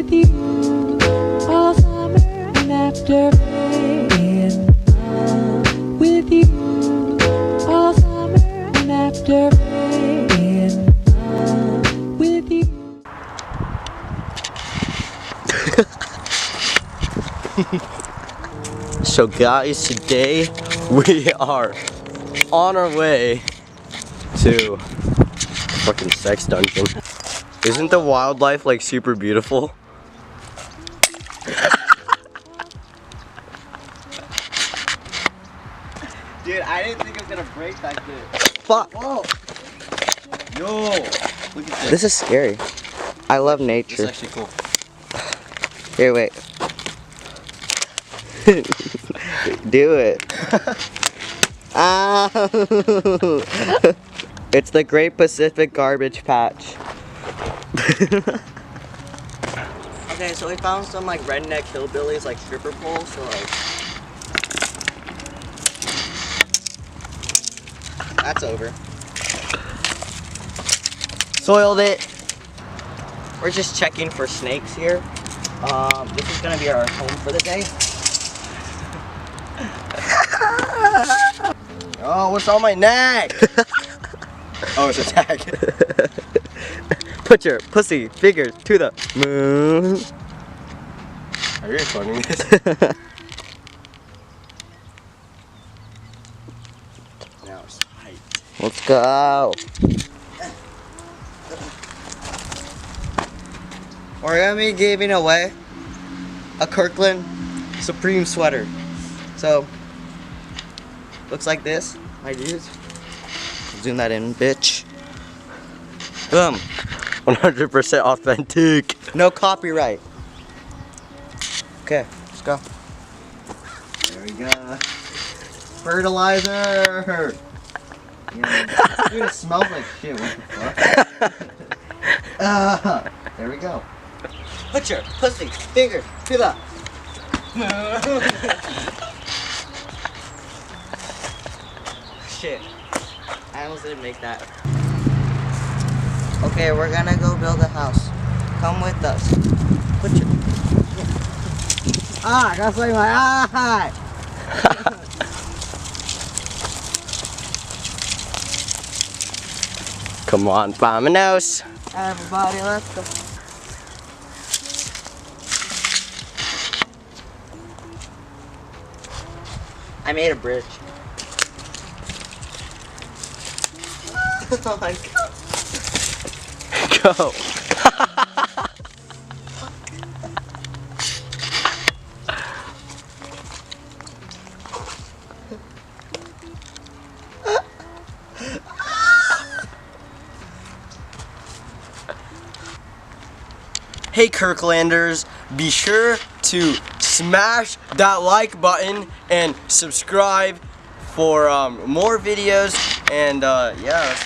with you all summer and after rain. With you all summer and after rain. With you. So guys, today we are on our way to fucking sex dungeon. Isn't the wildlife like super beautiful? Dude, I didn't think it was gonna break that good. Fuck! Whoa! Yo! Look at this. This is scary. I love nature. It's actually cool. Here, wait. Do it. Ah! It's the Great Pacific Garbage Patch. Okay, so we found some like redneck hillbillies like stripper poles, so like that's over. Soiled it. We're just checking for snakes here. This is gonna be our home for the day. Oh, what's on my neck? Oh, it's a tag. Put your pussy figure to the moon. Are you recording this? Now it's tight. Let's go. We're gonna be giving away a Kirkland Supreme sweater. So, looks like this, my dudes. Zoom that in, bitch. Boom. 100% authentic. No copyright. Okay, let's go. There we go. Fertilizer. Yeah. Dude, it smells like shit. What the fuck? There we go. Put your pussy finger to the shit. I almost didn't make that. Okay, we're gonna go build a house. Come with us. Put your... Ah, I gotta play my eye. Come on, vámonos. Everybody, let's go. I made a bridge. Oh my god. Go. Hey Kirklanders, be sure to smash that like button and subscribe for more videos and yeah.